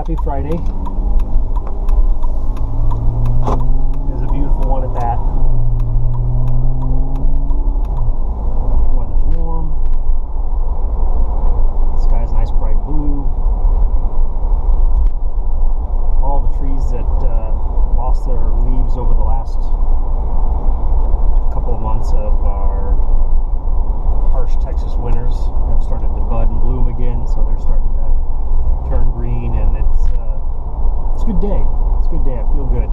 Happy Friday. It is a beautiful one at that. Weather's warm. The sky's nice bright blue. All the trees that lost their leaves over the last couple of months of our harsh Texas winters have started to bud and bloom again, so they're starting to turn green, and it's a good day. It's a good day. I feel good,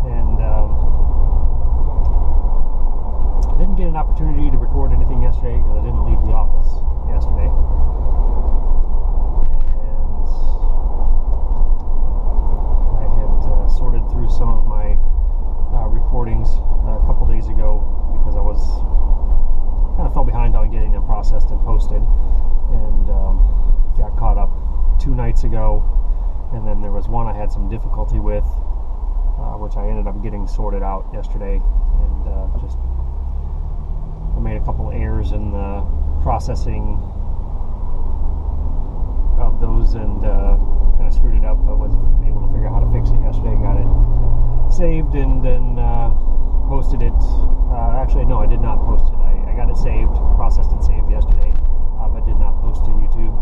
and I didn't get an opportunity to record anything yesterday because I didn't leave the office yesterday, and I had sorted through some of my recordings a couple days ago because I was kind of fell behind on getting them processed and posted, and got caught up 2 nights ago, and then there was one I had some difficulty with, which I ended up getting sorted out yesterday, and just I made a couple errors in the processing of those, and kind of screwed it up, but was able to figure out how to fix it yesterday, got it saved, and then posted it. Actually, no, I did not post it. I got it saved, processed and saved yesterday, but did not post to YouTube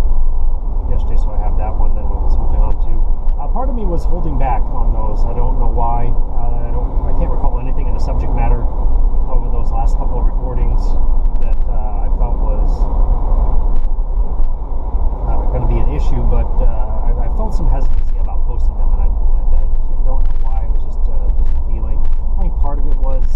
yesterday, so I have that one that I was holding on to. Part of me was holding back on those. I don't know why. I can't recall anything in the subject matter over those last couple of recordings that I felt was going to be an issue, but I felt some hesitancy about posting them, and I don't know why. It was just a feeling. I think part of it was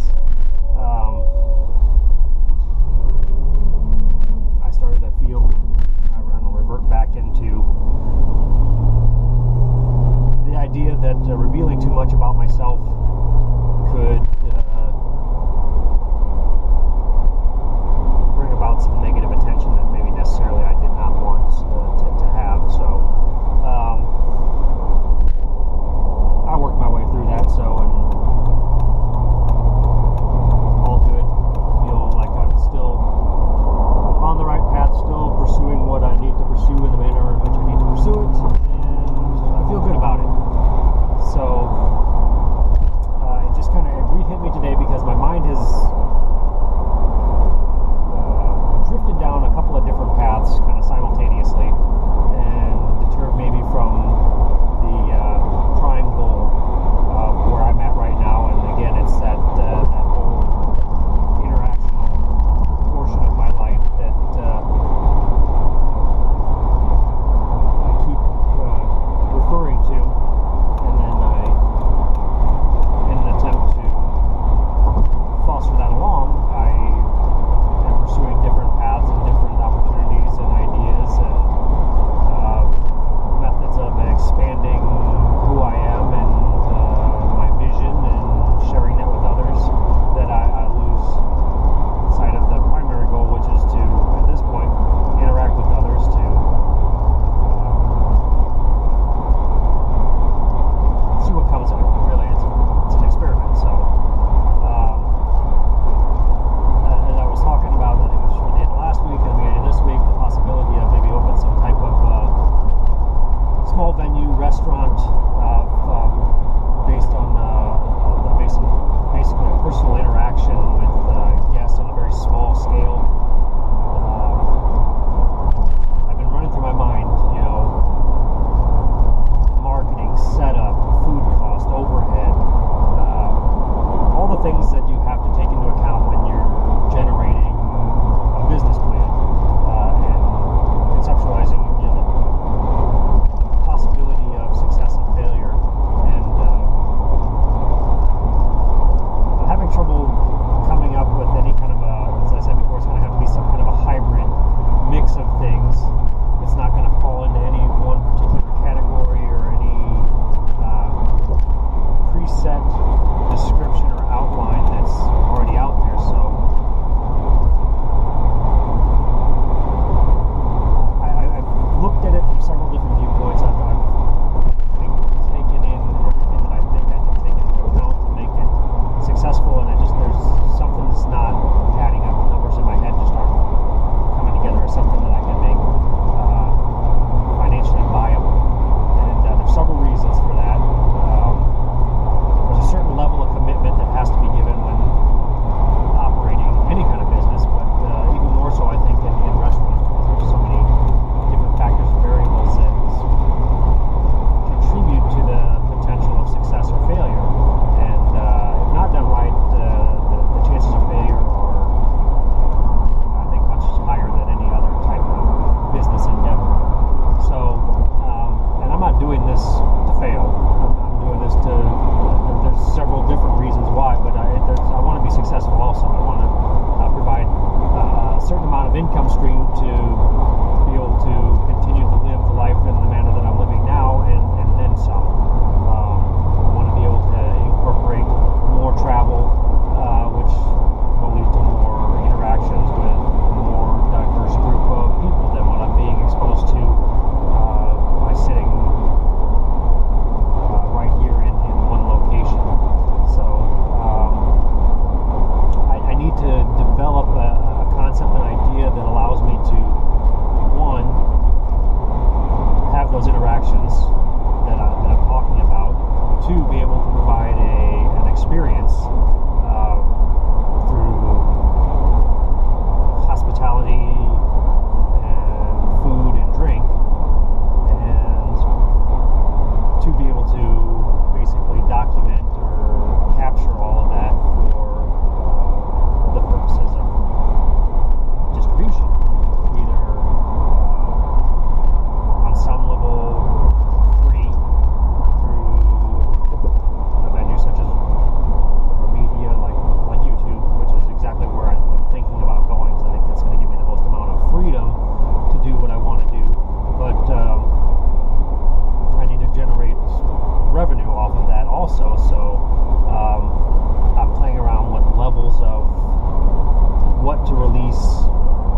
what to release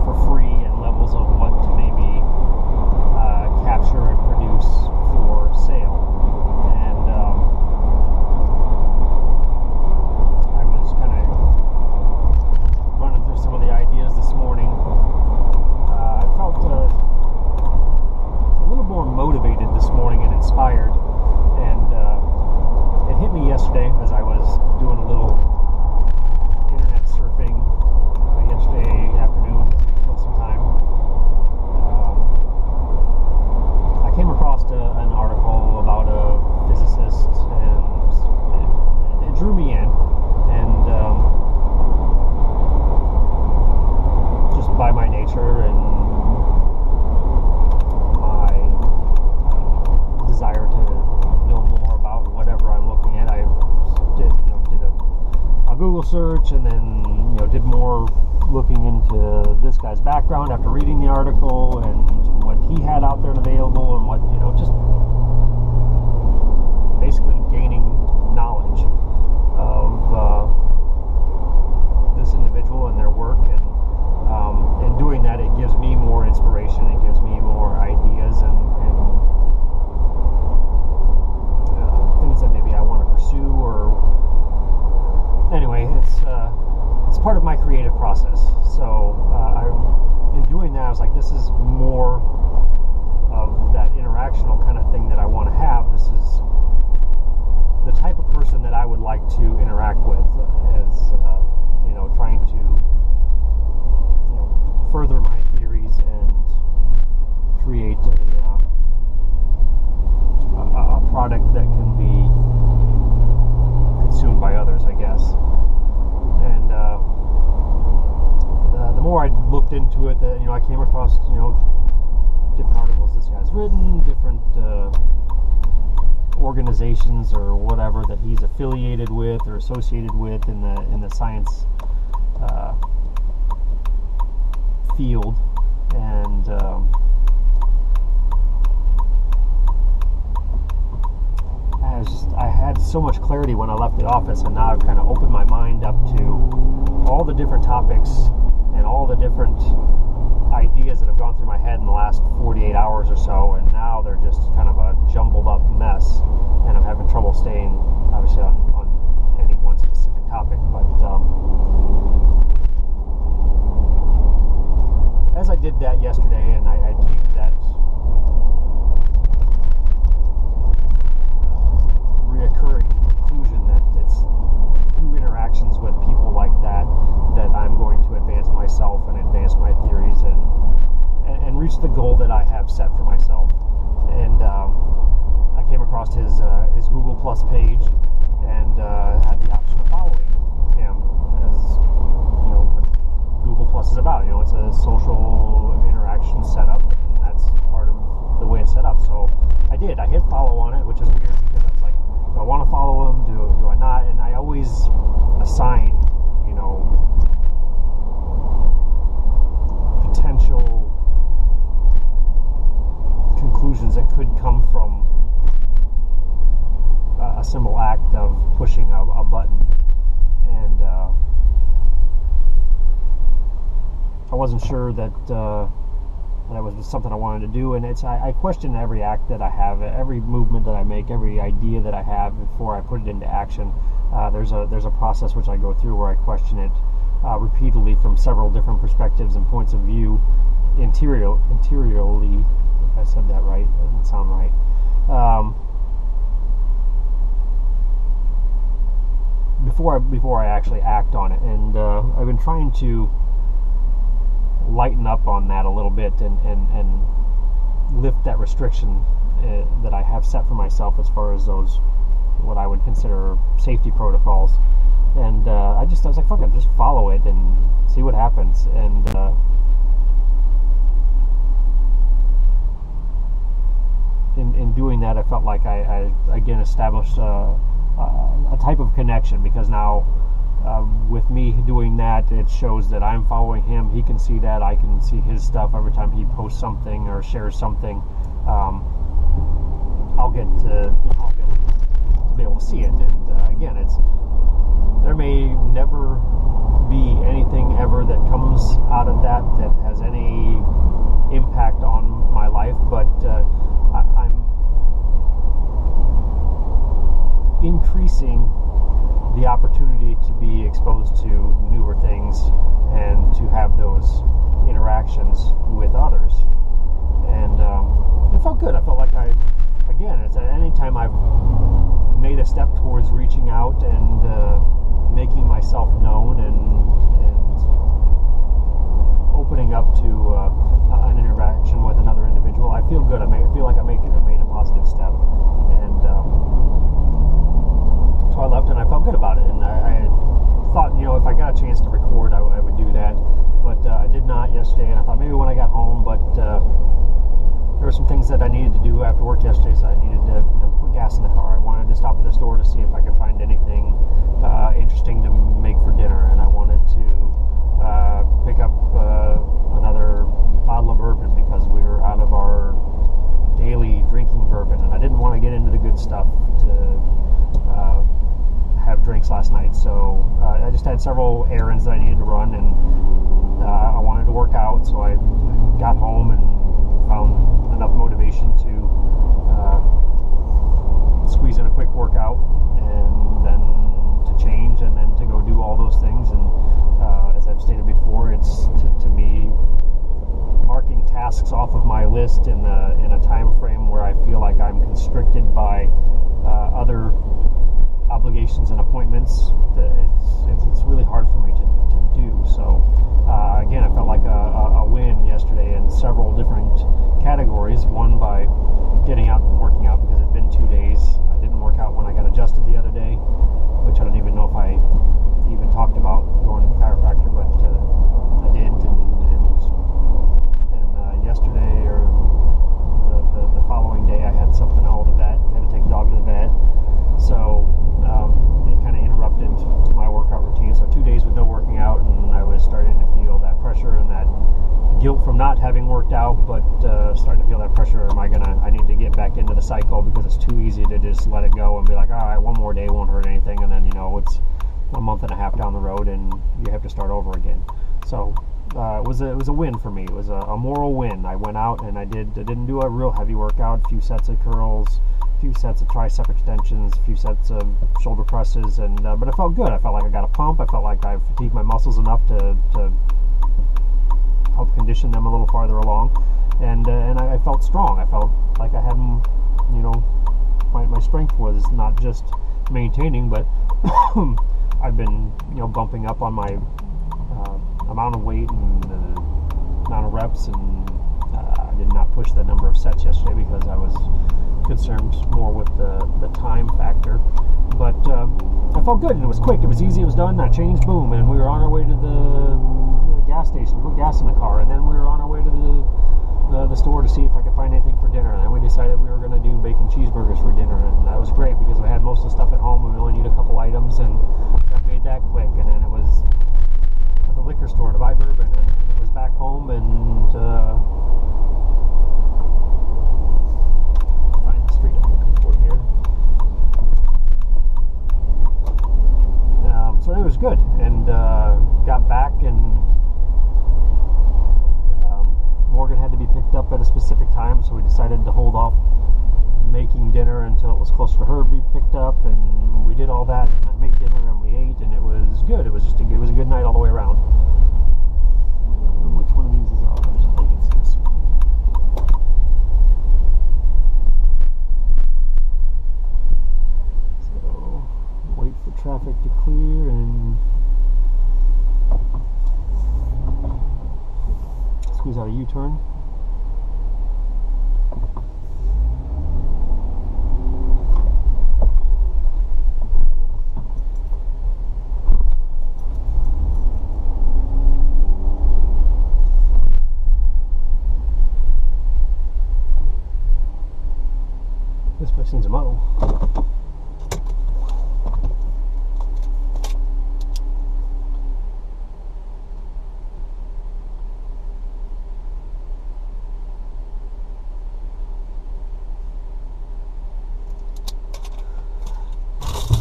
for free and levels of what to maybe capture and produce for sale. And I was kind of running through some of the ideas this morning. I felt a little more motivated this morning and inspired. And it hit me yesterday as I was doing a little internet surfing yesterday afternoon to kill some time. I came across an article about a physicist, and it drew me in. And just by my nature and my desire to know more about whatever I'm looking at, I did a Google search, and then did more looking into this guy's background after reading the article and what he had out there and available, and what just basically gaining knowledge of this individual and their work, and doing that, it gives me more inspiration, it gives me more ideas and things that maybe I want to pursue. Or anyway, it's part of my creative process. So in doing that, I was like, this is more of that interactional kind of thing that I want to have. This is the type of person that I would like to interact with, as trying to further my theories and create a product that can be consumed by others, I guess. And the more I looked into it, I came across different articles this guy's written, different organizations or whatever that he's affiliated with or associated with in the science field. And I had so much clarity when I left the office, and now I've kind of opened my mind up to all the different topics and all the different ideas that have gone through my head in the last 48 hours or so, and now they're just kind of a jumbled up mess, and I'm having trouble staying obviously on any one specific topic. But as I did that yesterday, and I came to that reoccurring conclusion that it's through interactions with people like that I'm going to advance myself and advance my theories and reach the goal that I have set for myself. And I came across his Google Plus page, and had the option of following him, as what Google Plus is about. It's a social interaction setup, and that's part of the way it's set up. So I did. I hit follow on it, which is weird because I was like, do I want to follow him? Do I not? And I always assign, potential conclusions that could come from a simple act of pushing a button. And I wasn't sure that that was something I wanted to do, and I question every act that I have, every movement that I make, every idea that I have before I put it into action. There's a process which I go through where I question it repeatedly from several different perspectives and points of view, interiorly. If I said that right, that doesn't sound right. Before I actually act on it, and I've been trying to lighten up on that a little bit and lift that restriction that I have set for myself as far as those what I would consider safety protocols. And I was like, fuck it, just follow it and see what happens. And in doing that, I felt like I again established a type of connection, because now with me doing that, it shows that I'm following him. He can see that. I can see his stuff every time he posts something or shares something. I'll get to be able to see it. And again, there may never be anything ever that comes that has any impact on my life, but I'm increasing the opportunity to be exposed to newer things and to have those interactions with others. And it felt good. I felt like it's at any time I've made a step towards reaching out and making myself known and opening up to an interaction with another individual, I feel good. I feel like I made a positive step. And so I left and I felt good about it. And I thought, if I got a chance to record, I would do that. But I did not yesterday, and I thought maybe when I got home, but there were some things that I needed to do after work yesterday, so I needed to put gas in the car. I wanted to stop at the store to see if I could find anything interesting to make for dinner, and I wanted to pick up another bottle of bourbon because we were out of our daily drinking bourbon, and I didn't want to get into the good stuff to have drinks last night. So I just had several errands that I needed to run, and I wanted to work out, so I got home and found enough motivation to squeeze in a quick workout and then to change and then to go do all those things. And as I've stated before, it's to me marking tasks off of my list in a time frame where I feel like I'm constricted by other obligations and appointments. It's really hard for me to do. So again, I felt like a win yesterday in several different categories. One, by getting out and working out, because it's been 2 days. I didn't work out when I got adjusted the other day, which I don't even know if I even talked about going to the chiropractor, but I did. And yesterday or the following day, I had something all the vet. I had to take the dog to the vet. So it kind of interrupted my workout routine. So 2 days with no working out, and I was starting to feel that pressure and that guilt from not having worked out, but starting to feel that pressure. I need to get back into the cycle, because it's too easy to just let it go and be like, all right, one more day won't hurt anything, and then it's a month and a half down the road and you have to start over again. So it was a win for me. It was a moral win. I went out and I didn't do a real heavy workout, a few sets of curls, a few sets of tricep extensions, a few sets of shoulder presses, and but it felt good. I felt like I got a pump. I felt like I fatigued my muscles enough to help condition them a little farther along, and I felt strong. I felt like I had, my strength was not just maintaining, but I've been, bumping up on my amount of weight and amount of reps, and I did not push the number of sets yesterday because I was concerned more with the time factor. But I felt good, and it was quick. It was easy. It was done. I changed, boom, and we were on our way to the gas station, put gas in the car, and then we were on our way to the store to see if I could find anything for dinner. And then we decided we were going to do bacon cheeseburgers for dinner, and that was great because I had most of the stuff at home and we only need a couple items, and I made that quick. And then it was at the liquor store to buy bourbon, and it was back home and find the street I'm looking for here. So it was good, and got back, and Morgan had to be picked up at a specific time, so we decided to hold off making dinner until it was closer to her to be picked up, and we did all that, and I made dinner and we ate, and it was good. It was just a good night all the way around. I don't know which one of these is ours. I think it's this one. So wait for traffic to clear and squeeze out a U-turn. This place needs a mow.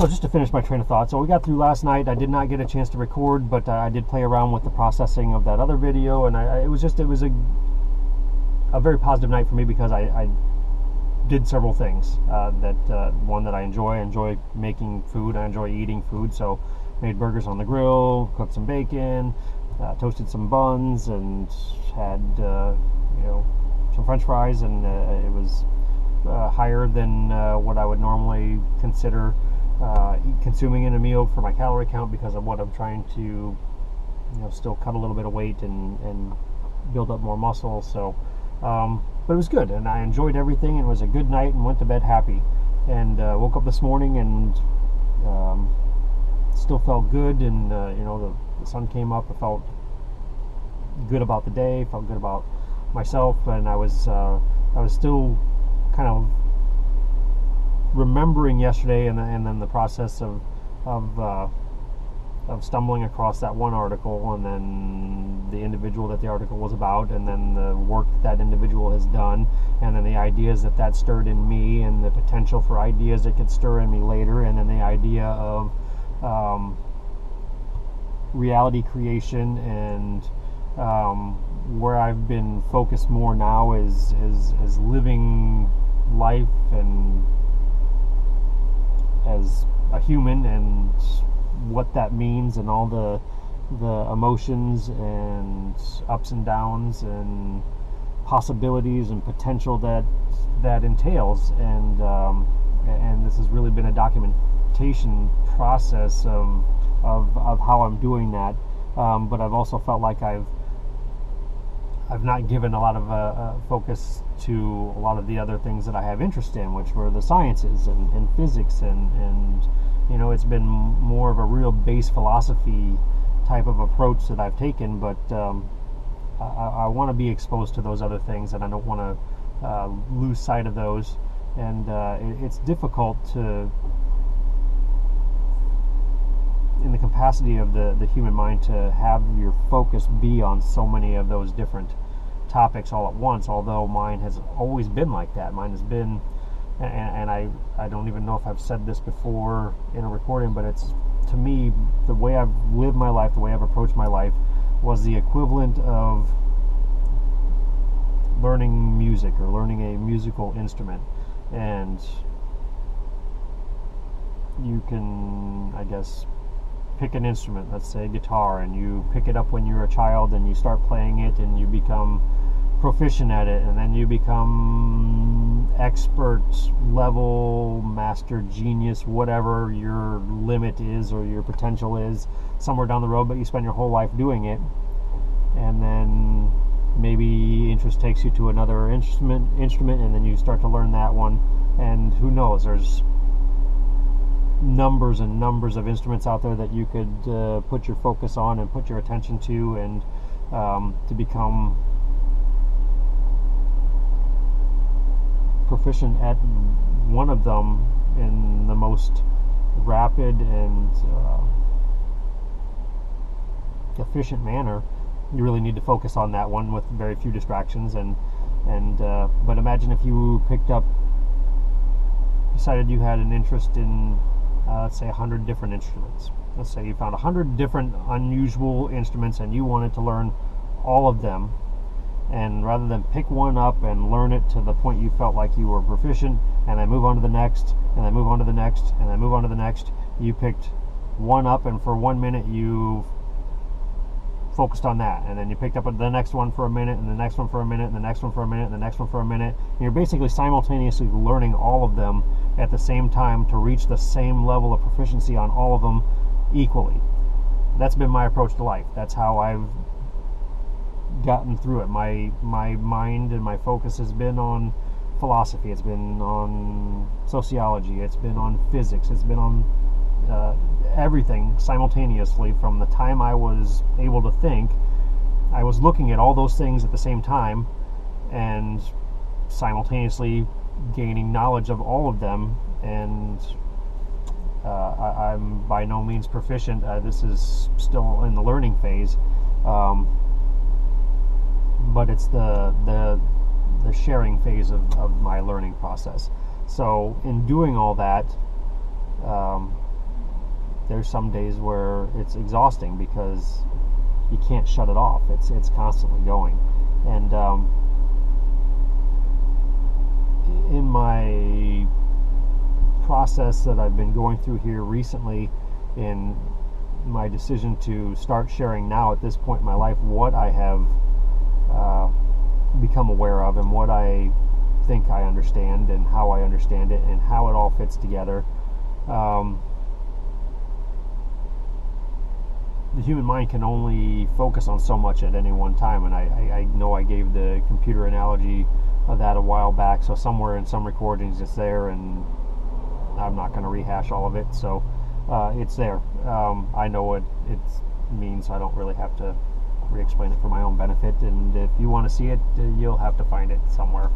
So just to finish my train of thought, so we got through last night. I did not get a chance to record, but I did play around with the processing of that other video, and it was a very positive night for me because I did several things. One that I enjoy making food. I enjoy eating food, so made burgers on the grill, cooked some bacon, toasted some buns, and had some French fries, and it was higher than what I would normally consider consuming in a meal for my calorie count because of what I'm trying to still cut a little bit of weight and build up more muscle. So but it was good, and I enjoyed everything. It was a good night and went to bed happy, and woke up this morning and still felt good, and the sun came up. I felt good about the day, felt good about myself, and I was still kind of remembering yesterday, and then the process of stumbling across that one article, and then the individual that the article was about, and then the work that individual has done, and then the ideas that stirred in me, and the potential for ideas that could stir in me later, and then the idea of reality creation, and where I've been focused more now is living life and as a human, and what that means, and all the emotions and ups and downs and possibilities and potential that entails, and this has really been a documentation process of how I'm doing that, but I've also felt like I've not given a lot of focus to a lot of the other things that I have interest in, which were the sciences and physics, and it's been more of a real base philosophy type of approach that I've taken, but I want to be exposed to those other things, and I don't want to lose sight of those, and it's difficult to, in the capacity of the human mind, to have your focus be on so many of those different topics all at once, although mine has always been like that. Mine has been, and I don't even know if I've said this before in a recording, but it's, to me, the way I've lived my life, the way I've approached my life, was the equivalent of learning music or learning a musical instrument. And you can, I guess, pick an instrument, let's say guitar, and you pick it up when you're a child, and you start playing it, and you become proficient at it, and then you become expert level, master, genius, whatever your limit is or your potential is somewhere down the road, but you spend your whole life doing it, and then maybe interest takes you to another instrument, and then you start to learn that one, and who knows, there's numbers and numbers of instruments out there that you could put your focus on and put your attention to, and to become proficient at one of them in the most rapid and efficient manner. You really need to focus on that one with very few distractions, and but imagine if you decided you had an interest in let's say 100 different instruments. Let's say you found 100 different unusual instruments, and you wanted to learn all of them, and rather than pick one up and learn it to the point you felt like you were proficient, and then move on to the next, and then move on to the next, and then move on to the next, you picked one up, and for 1 minute you focused on that, and then you picked up the next one for a minute, and the next one for a minute, and the next one for a minute, and the next one for a minute, and you're basically simultaneously learning all of them at the same time to reach the same level of proficiency on all of them equally. That's been my approach to life. That's how I've gotten through it. My mind and my focus has been on philosophy, it's been on sociology, it's been on physics, it's been on everything simultaneously. From the time I was able to think, I was looking at all those things at the same time and simultaneously gaining knowledge of all of them, and I'm by no means proficient. This is still in the learning phase, but it's the sharing phase of my learning process. So in doing all that, there's some days where it's exhausting because you can't shut it off. It's constantly going. And in my process that I've been going through here recently, in my decision to start sharing now at this point in my life what I have become aware of and what I think I understand and how I understand it and how it all fits together. The human mind can only focus on so much at any one time, and I know I gave the computer analogy of that a while back, so somewhere in some recordings it's there, and I'm not going to rehash all of it, so it's there. I know what it means, so I don't really have to re-explain it for my own benefit, and if you want to see it, you'll have to find it somewhere.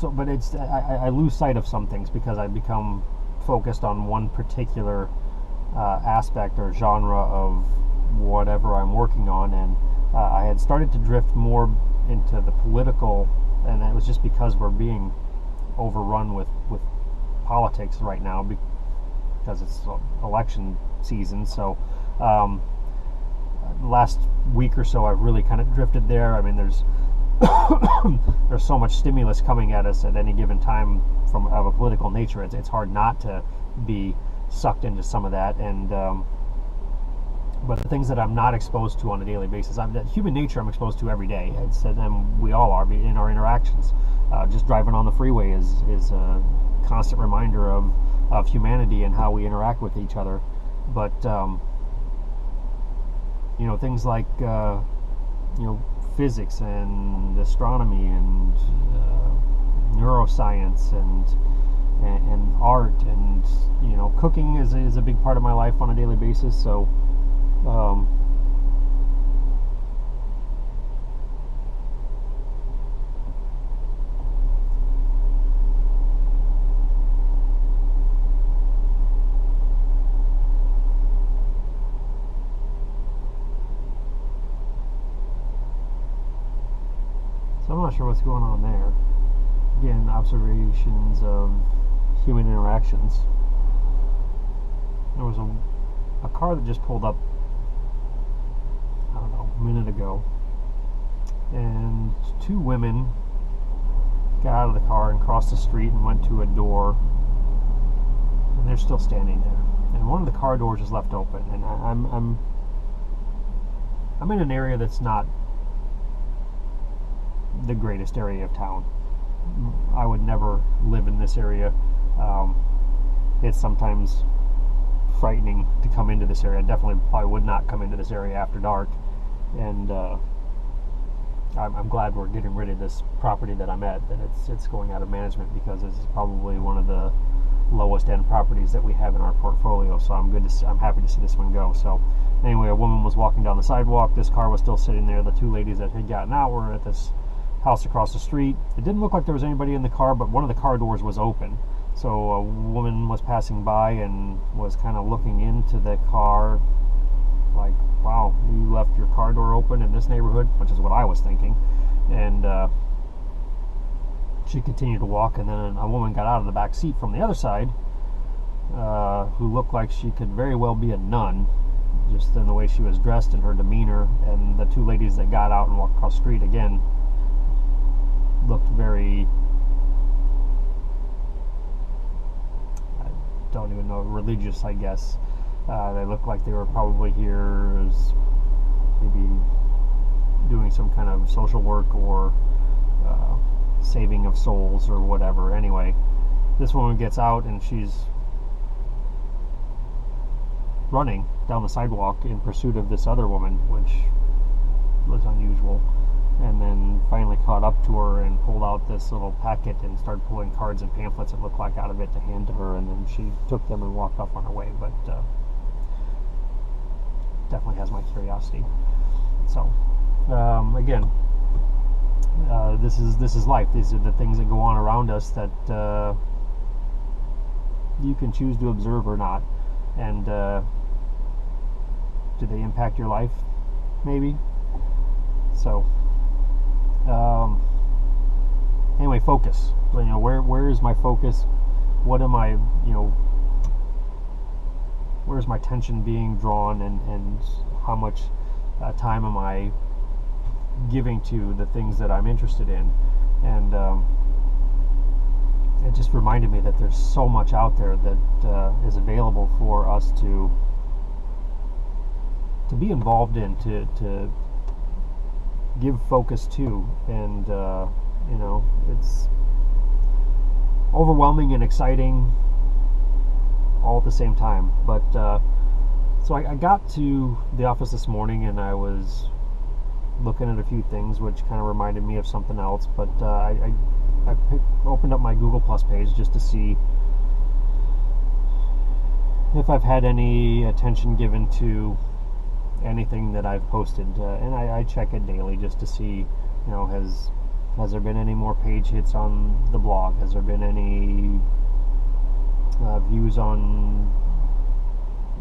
But it's I lose sight of some things because I become focused on one particular aspect or genre of whatever I'm working on, and I had started to drift more into the political, and it was just because we're being overrun with politics right now because it's election season. So last week or so I've really kind of drifted there. I mean, there's there's so much stimulus coming at us at any given time of a political nature. It's hard not to be sucked into some of that, and but the things that I'm not exposed to on a daily basis, that human nature I'm exposed to every day. And we all are in our interactions. Just driving on the freeway is a constant reminder of humanity and how we interact with each other. But things like physics and astronomy and neuroscience and art and cooking is a big part of my life on a daily basis. So I'm not sure what's going on there. Again, observations of human interactions. There was a car that just pulled up, I don't know, a minute ago, and two women got out of the car and crossed the street and went to a door, and they're still standing there. And one of the car doors is left open, and I'm in an area that's not the greatest area of town. I would never live in this area. It's sometimes frightening to come into this area. I definitely probably would not come into this area after dark, and I'm glad we're getting rid of this property that I'm at, that it's going out of management, because this is probably one of the lowest end properties that we have in our portfolio. So I'm happy to see this one go. So anyway, a woman was walking down the sidewalk. This car was still sitting there. The two ladies that had gotten out were at this house across the street. It didn't look like there was anybody in the car, but one of the car doors was open. So a woman was passing by and was kind of looking into the car like, wow, you left your car door open in this neighborhood, which is what I was thinking. And she continued to walk, and then a woman got out of the back seat from the other side, who looked like she could very well be a nun, just in the way she was dressed and her demeanor. And the two ladies that got out and walked across the street, again, looked very, I don't even know, religious, I guess. They looked like they were probably here as maybe doing some kind of social work or saving of souls or whatever. Anyway, this woman gets out and she's running down the sidewalk in pursuit of this other woman, which was unusual. And then finally caught up to her and pulled out this little packet and started pulling cards and pamphlets, it looked like, out of it to hand to her, and then she took them and walked off on her way. But definitely has my curiosity. So again, this is life. These are the things that go on around us that you can choose to observe or not. And do they impact your life? Maybe. So anyway, focus. Where is my focus? what am I, where's my attention being drawn, and how much time am I giving to the things that I'm interested in. And it just reminded me that there's so much out there that is available for us to be involved in, to give focus to, and it's overwhelming and exciting all at the same time. But so I got to the office this morning, and I was looking at a few things which kind of reminded me of something else. But I opened up my Google Plus page just to see if I've had any attention given to anything that I've posted, and I check it daily just to see, has there been any more page hits on the blog? Has there been any views on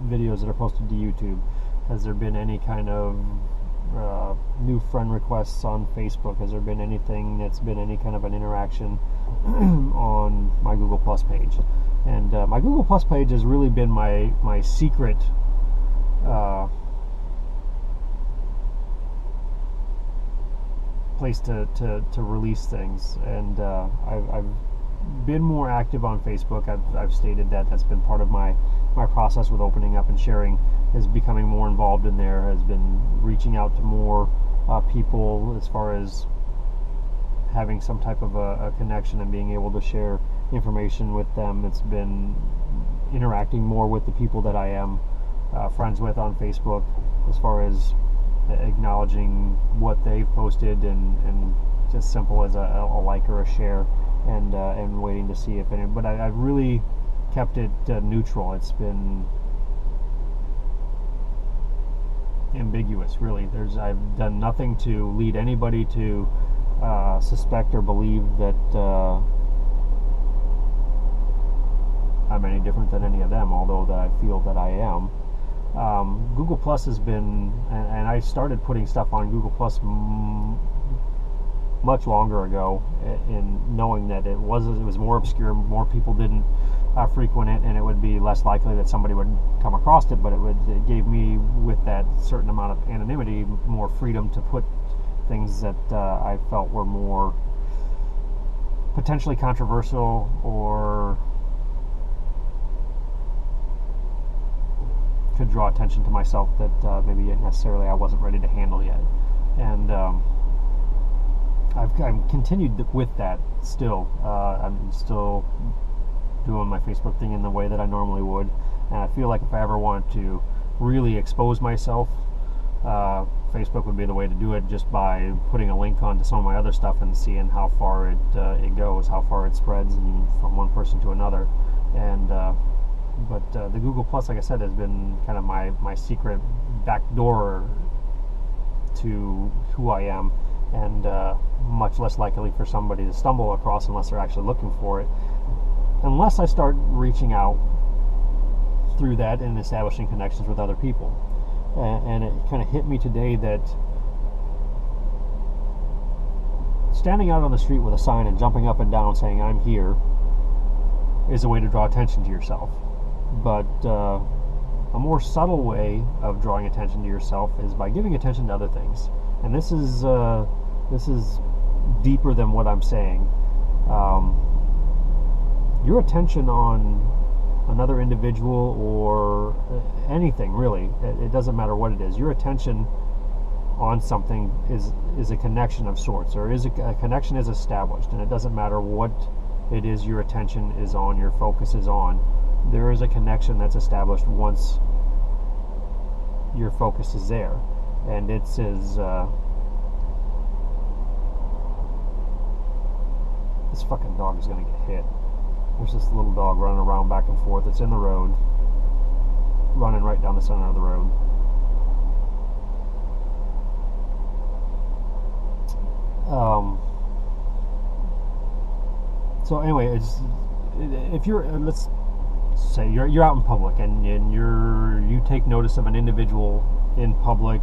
videos that are posted to YouTube? Has there been any kind of new friend requests on Facebook? Has there been anything that's been any kind of an interaction on my Google Plus page? And my Google Plus page has really been my secret place to release things. And I've been more active on Facebook. I've stated that's been part of my process with opening up and sharing, is becoming more involved in there, has been reaching out to more people as far as having some type of a connection and being able to share information with them. It's been interacting more with the people that I am friends with on Facebook, as far as acknowledging what they've posted, and just simple as a like or a share, and waiting to see if any. But I've really kept it neutral. It's been ambiguous, really. I've done nothing to lead anybody to suspect or believe that I'm any different than any of them, although that I feel that I am. Google Plus has been, and I started putting stuff on Google Plus much longer ago, in knowing that it was more obscure, more people didn't frequent it, and it would be less likely that somebody would come across it. But it gave me, with that certain amount of anonymity, more freedom to put things that I felt were more potentially controversial, or could draw attention to myself that maybe necessarily I wasn't ready to handle yet. And I've continued with that still. I'm still doing my Facebook thing in the way that I normally would, and I feel like if I ever want to really expose myself, Facebook would be the way to do it, just by putting a link onto some of my other stuff and seeing how far it goes, how far it spreads, and from one person to another. And but the Google Plus, like I said, has been kind of my secret back door to who I am, and much less likely for somebody to stumble across unless they're actually looking for it, unless I start reaching out through that and establishing connections with other people. And it kind of hit me today that standing out on the street with a sign and jumping up and down saying "I'm here" is a way to draw attention to yourself. But a more subtle way of drawing attention to yourself is by giving attention to other things. And this is deeper than what I'm saying. Your attention on another individual, or anything really, it doesn't matter what it is. Your attention on something is a connection of sorts, or a connection is established, and it doesn't matter what it is your attention is on, your focus is on. There is a connection that's established once your focus is there, and it's as this fucking dog is gonna get hit. There's this little dog running around back and forth. It's in the road, running right down the center of the road. So anyway, if you're, let's say you're out in public, and you take notice of an individual in public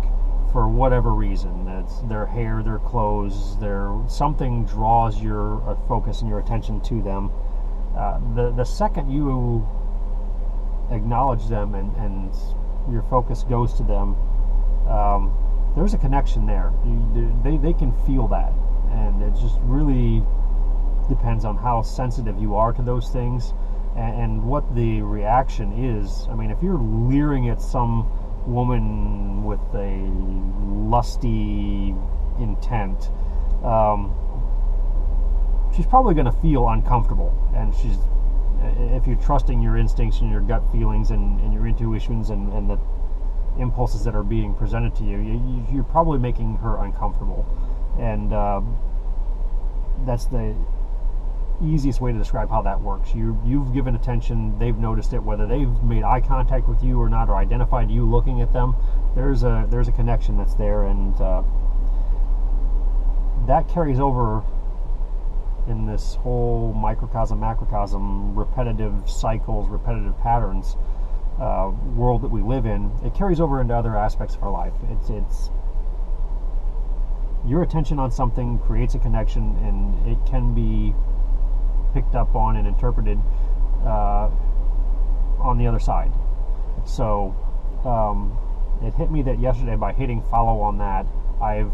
for whatever reason. That's their hair, their clothes, something draws your focus and your attention to them. The second you acknowledge them and your focus goes to them, there's a connection there. They can feel that, and it just really depends on how sensitive you are to those things and what the reaction is. I mean, if you're leering at some woman with a lusty intent, she's probably going to feel uncomfortable, and if you're trusting your instincts and your gut feelings and your intuitions and the impulses that are being presented to you, you're probably making her uncomfortable, and that's the easiest way to describe how that works. You've given attention, they've noticed it, whether they've made eye contact with you or not, or identified you looking at them. There's a connection that's there, and that carries over in this whole microcosm, macrocosm, repetitive cycles, repetitive patterns world that we live in. It carries over into other aspects of our life. It's your attention on something creates a connection, and it can be picked up on and interpreted on the other side. So it hit me that yesterday, by hitting follow on that, I've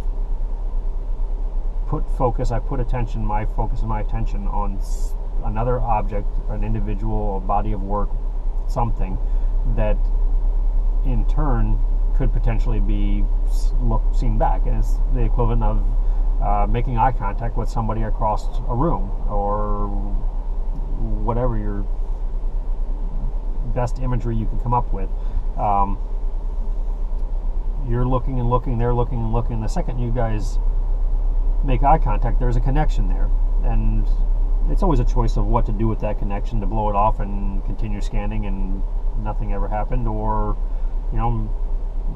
put attention, my focus and my attention on another object, an individual, a body of work, something that in turn could potentially be seen back. And it's the equivalent of making eye contact with somebody across a room, or whatever your best imagery you can come up with. You're looking and looking, they're looking and looking. The second you guys make eye contact, there's a connection there, and it's always a choice of what to do with that connection, to blow it off and continue scanning and nothing ever happened, or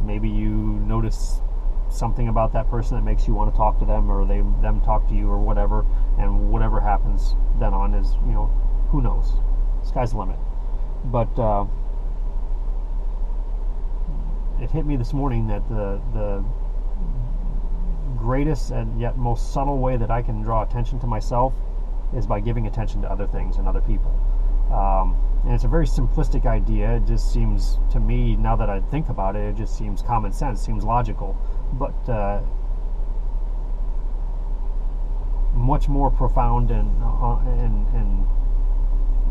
maybe you notice something about that person that makes you want to talk to them, or them talk to you, or whatever, and whatever happens then on is, who knows, sky's the limit. But it hit me this morning that the greatest and yet most subtle way that I can draw attention to myself is by giving attention to other things and other people. And it's a very simplistic idea. It just seems to me, now that I think about it, it just seems common sense, seems logical, but much more profound, and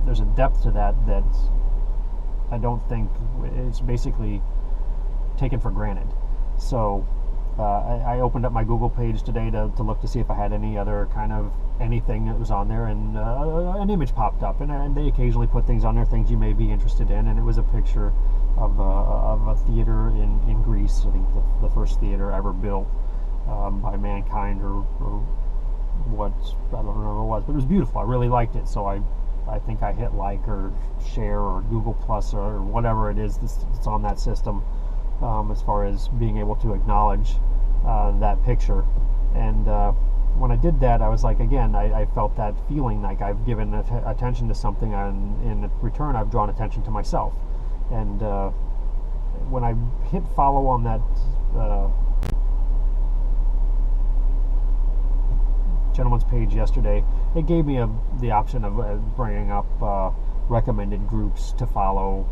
there's a depth to that I don't think it's basically taken for granted. So I opened up my Google page today to look to see if I had any other kind of anything that was on there, and an image popped up, and they occasionally put things on there, things you may be interested in, and it was a picture of a theater in Greece, I think the first theater ever built by mankind, or what, I don't remember what it was, but it was beautiful. I really liked it, so I think I hit like or share or Google Plus or whatever it is that's on that system, as far as being able to acknowledge that picture. And when I did that, I was like, again, I felt that feeling like I've given attention to something, and in return I've drawn attention to myself. And when I hit follow on that gentleman's page yesterday, it gave me the option of bringing up recommended groups to follow,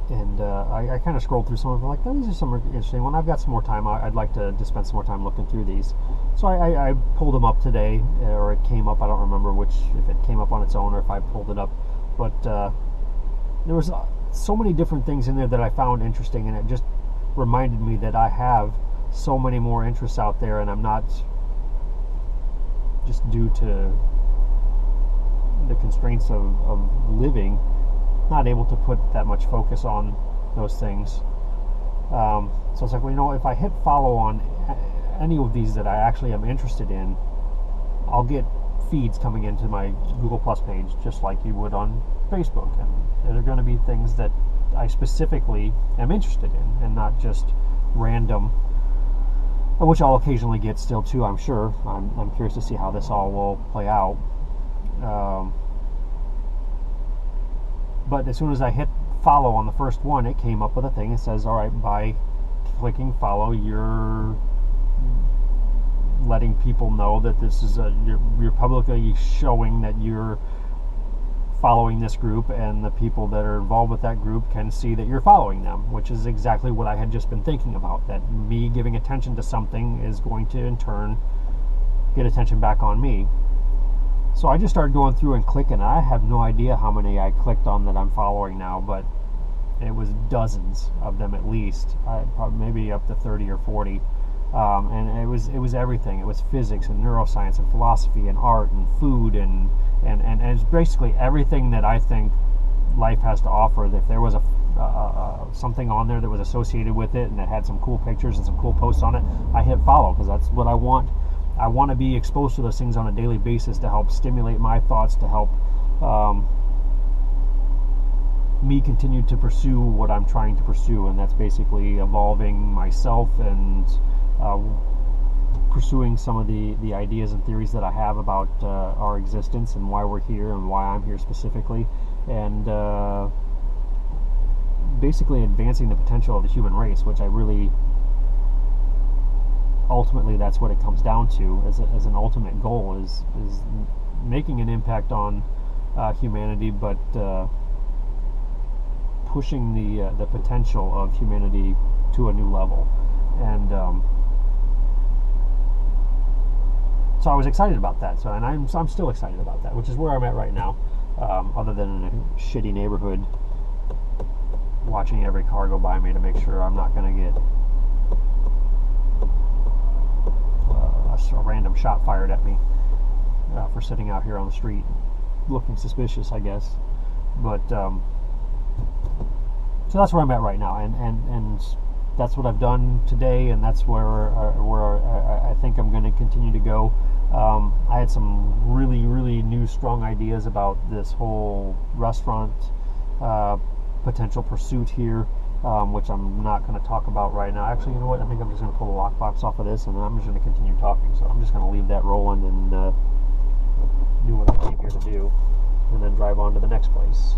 and I kind of scrolled through some of them, like, these are some interesting. When I've got some more time, I'd like to spend some more time looking through these. So I pulled them up today, or it came up, I don't remember if it came up on its own or if I pulled it up, but there was so many different things in there that I found interesting, and it just reminded me that I have so many more interests out there, and I'm not, just due to the constraints of living, not able to put that much focus on those things. So it's like, well, if I hit follow on any of these that I actually am interested in, I'll get feeds coming into my Google Plus page, just like you would on Facebook, and they're going to be things that I specifically am interested in, and not just random, which I'll occasionally get still too, I'm sure. I'm curious to see how this all will play out. But as soon as I hit follow on the first one, it came up with a thing that says, all right, by clicking follow, you're letting people know that this is you're publicly showing that you're following this group, and the people that are involved with that group can see that you're following them, which is exactly what I had just been thinking about, that me giving attention to something is going to in turn get attention back on me. So I just started going through and clicking. I have no idea how many I clicked on that I'm following now, but it was dozens of them at least, probably maybe up to 30 or 40. And it was everything. It was physics and neuroscience and philosophy and art and food and it's basically everything that I think life has to offer. That if there was something on there that was associated with it and that had some cool pictures and some cool posts on it, I hit follow, because that's what I want. I want to be exposed to those things on a daily basis to help stimulate my thoughts, to help me continue to pursue what I'm trying to pursue, and that's basically evolving myself and pursuing some of the ideas and theories that I have about our existence and why we're here and why I'm here specifically, and basically advancing the potential of the human race, which I really, ultimately, that's what it comes down to as an ultimate goal, is making an impact on humanity, but pushing the potential of humanity to a new level. And so I was excited about that. So, and I'm still excited about that, which is where I'm at right now. Other than in a shitty neighborhood, watching every car go by me to make sure I'm not going to get a random shot fired at me for sitting out here on the street, looking suspicious, I guess. But so that's where I'm at right now, and that's what I've done today, and that's where I think I'm going to continue to go. I had some really new, strong ideas about this whole restaurant potential pursuit here, which I'm not going to talk about right now. Actually, you know what? I think I'm just going to pull the lockbox off of this, and then I'm just going to continue talking. So I'm just going to leave that rolling and do what I came here to do, and then drive on to the next place.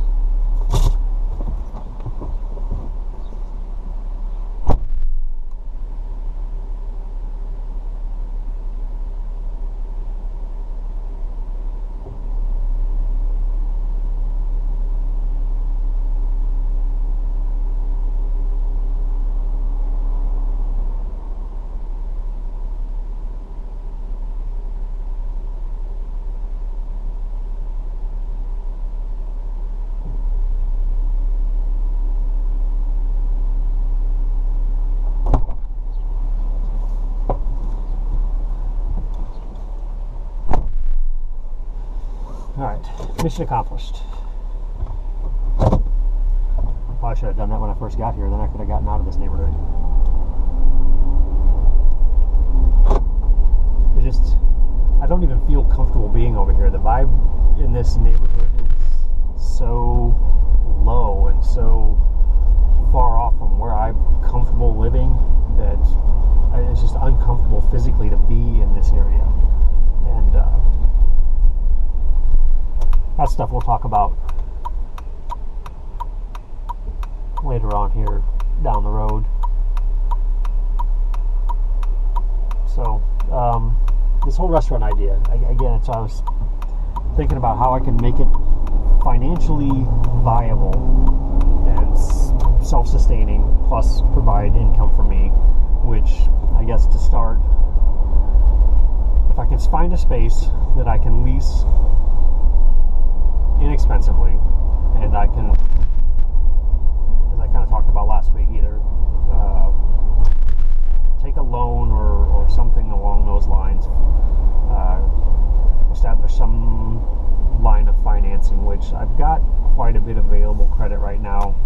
Alright, mission accomplished. Probably should have done that when I first got here, then I could have gotten out of this neighborhood. I don't even feel comfortable being over here. The vibe in this neighborhood is so low and so far off from where I'm comfortable living that it's just uncomfortable physically to be in this area. And that's stuff we'll talk about later on here down the road. So, this whole restaurant idea, again, so I was thinking about how I can make it financially viable and self-sustaining, plus provide income for me, which I guess to start, if I can find a space that I can lease inexpensively, and I can, as I kind of talked about last week, either take a loan or something along those lines, establish some line of financing, which I've got quite a bit of available credit right now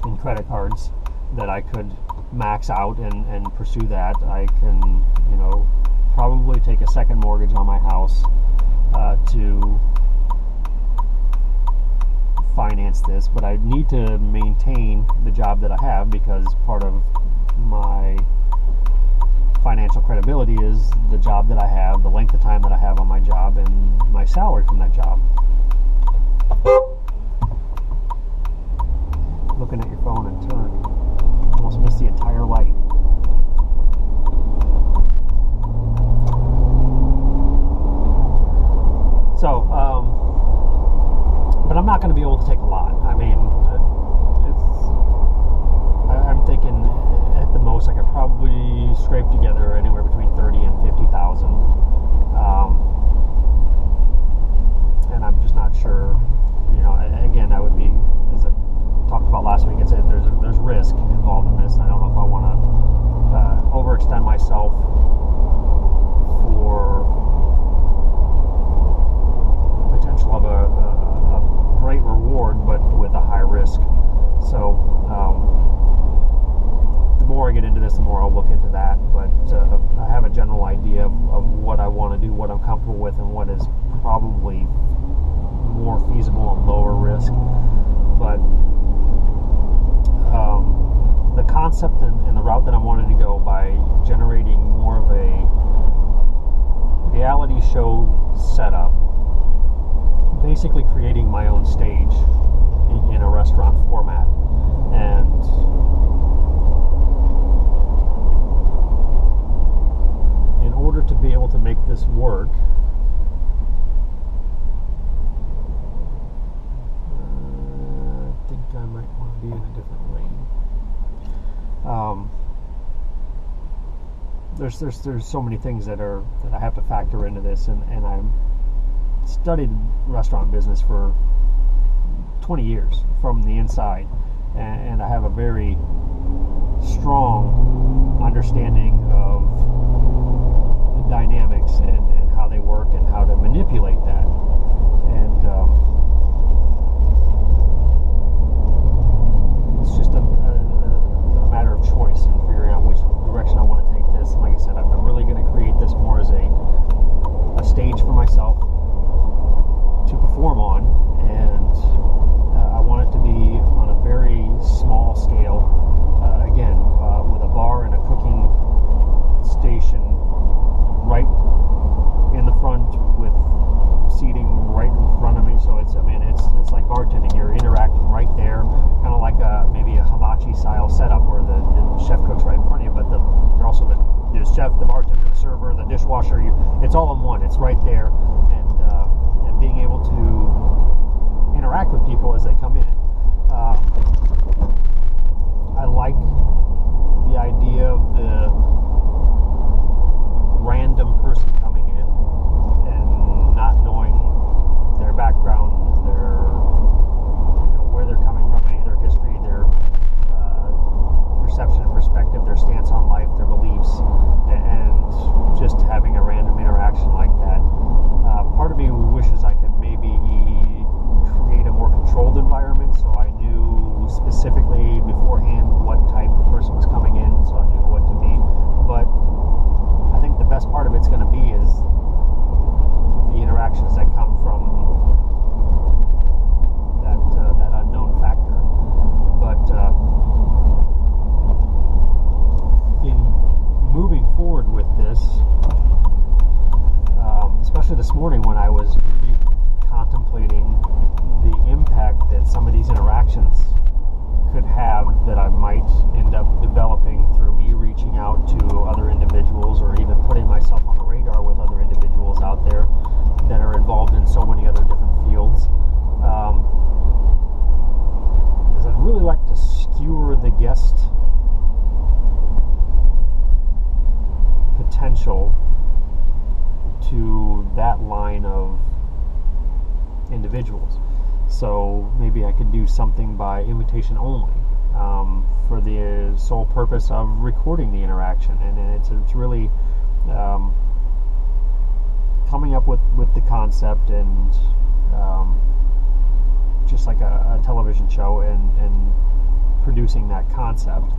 in credit cards that I could max out and pursue that. I can, probably take a second mortgage on my house to finance this, but I need to maintain the job that I have, because part of my financial credibility is the job that I have, the length of time that I have on my job, and my salary from that job. Looking at your phone and turning, almost missed the entire light. risk involved in this. I don't know if I want to overextend myself for potential of a great reward, but with a high risk. So the more I get into this, the more I'll look into that. But I have a general idea of what I want to do, what I'm comfortable with, and what is probably more feasible and lower risk. But the concept and the route that I wanted to go by generating more of a reality show setup, basically creating my own stage in a restaurant format. And in order to be able to make this work, I think I might want to be in a different lane. There's so many things that I have to factor into this, and I've studied restaurant business for 20 years from the inside, and I have a very strong understanding of the dynamics and how they work and how to manipulate that. And it's just a matter of choice and figuring out which direction I want to take this. And like I said, I'm really going to create this more as a stage for myself to perform on, and I want it to be on a very small scale, again, with a bar and a cooking station right in the front with seating right in front of me. So it's like bartending. You're interacting right there, kind of like maybe a hibachi style setup where the chef cooks right in front of you, but you're also the chef, the bartender, the server, the dishwasher. It's all in one. It's right there, and being able to interact with people as they come in. I like the idea of the random person coming in and not knowing their background, where they're coming from, their history, their perception and perspective, their stance on life, their beliefs, and just having a random interaction like that. Part of me wishes I could maybe create a more controlled environment, so I knew specifically beforehand what type of person was coming in, so I knew what to be. But I think the best part of it's going to be is the interactions that come from that unknown factor. But in moving forward with this, especially this morning when I was really contemplating the impact that some of these interactions could have, that I might end up developing through me reaching out to other individuals, or even putting myself on the radar with other individuals out there that are involved in so many other different fields, is I'd really like to skewer the guest potential to that line of individuals. So maybe I could do something by invitation only, for the sole purpose of recording the interaction, and it's really coming up with the concept, and just like a television show, and producing that concept.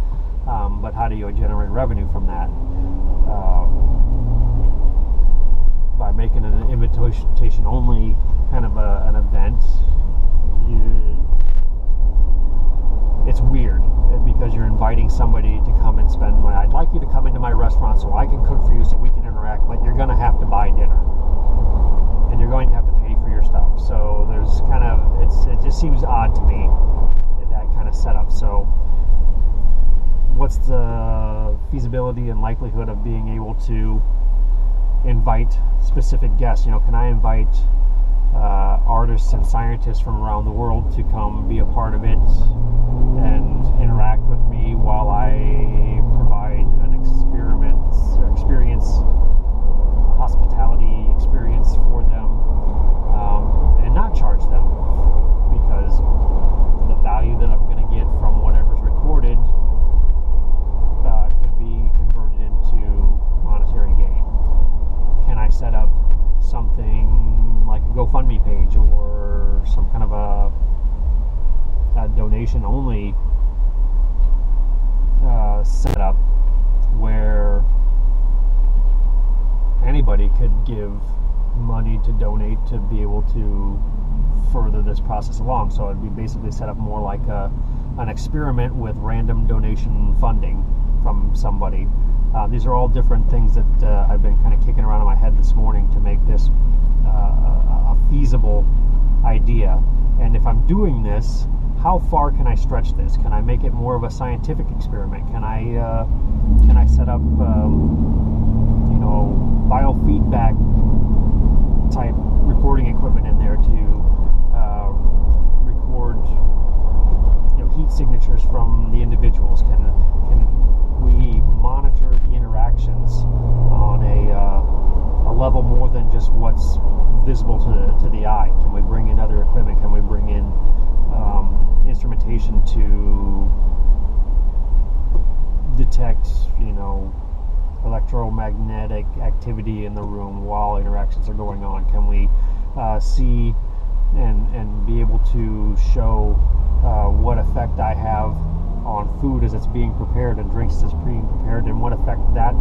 But how do you generate revenue from that? By making an invitation only kind of an event. It's weird because you're inviting somebody to come and spend money. I'd like you to come into my restaurant so I can cook for you, so we can interact, but you're going to have to buy dinner, and you're going to have to pay for your stuff. So there's kind of, it just seems odd to me, that kind of setup. So what's the feasibility and likelihood of being able to invite specific guests? Can I invite artists and scientists from around the world to come be a part of it and interact with me while I provide an experience, hospitality experience for them, and not charge them, because the value that I'm going to get from whatever's recorded to donate to be able to further this process along. So it'd be basically set up more like an experiment with random donation funding from somebody. These are all different things that I've been kind of kicking around in my head this morning to make this a feasible idea. And if I'm doing this, how far can I stretch this? Can I make it more of a scientific experiment? Can I set up biofeedback type recording equipment in there to record heat signatures from the individuals? Can we monitor the interactions on a level more than just what's visible to the eye? Can we bring in other equipment? Can we bring in instrumentation to detect electromagnetic activity in the room while interactions are going on? Can we see and be able to show what effect I have on food as it's being prepared and drinks as it's being prepared, and what effect that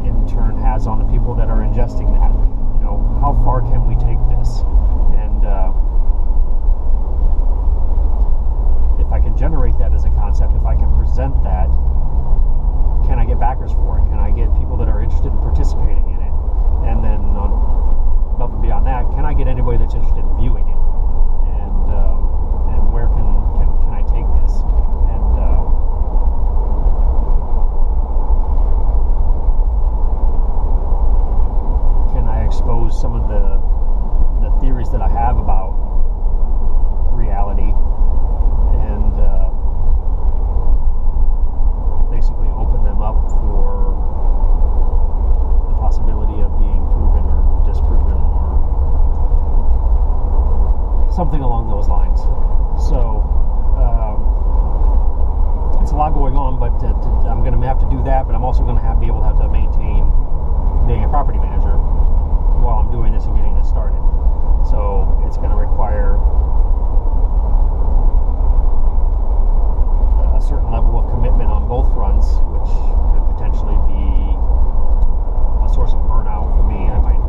in turn has on the people that are ingesting that? How far can we take this? And if I can generate that as a concept, if I can present that, can I get backers for it? Can I get people that are interested in participating in it? And then above and beyond that, can I get anybody that's interested in viewing it? And where can I take this? And can I expose some of the theories that I have about reality, and basically open them up for the possibility of being proven or disproven or something along those lines. So it's a lot going on, but I'm going to have to do that, but I'm also going to be able to have to maintain being a property manager while I'm doing this and getting this started. So it's going to require a certain level of commitment on both fronts, which could potentially be a source of burnout for me. I might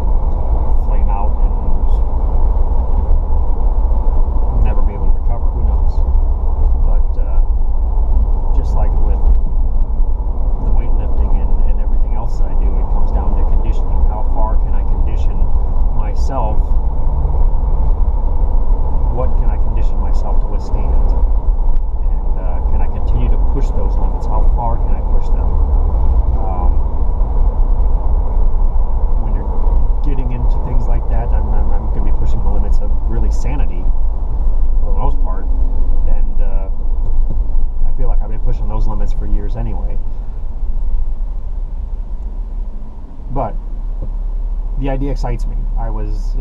flame out and never be able to recover. Who knows? But just like with the weightlifting and everything else that I do, it comes down to conditioning. How far can I condition myself? What can I condition myself to withstand? And can I continue to push those limits? How far can I push them? When you're getting into things like that, I'm going to be pushing the limits of really sanity for the most part. And I feel like I've been pushing those limits for years anyway. But the idea excites me. I was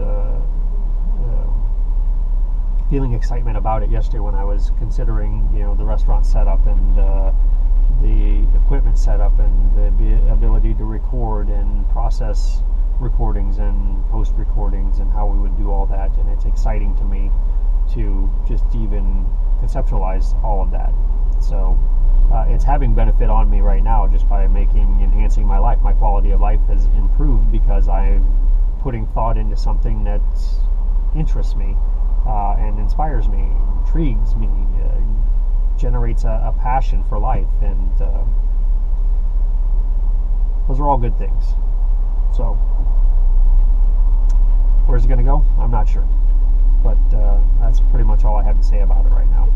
feeling excitement about it yesterday when I was considering, the restaurant setup and the equipment setup and the ability to record and process recordings and post recordings and how we would do all that. And it's exciting to me to just even conceptualize all of that. So it's having benefit on me right now just by enhancing my life. My quality of life has improved because I'm putting thought into something that interests me and inspires me, intrigues me, generates a passion for life, and those are all good things. So where's it going to go? I'm not sure, but that's pretty much all I have to say about it right now.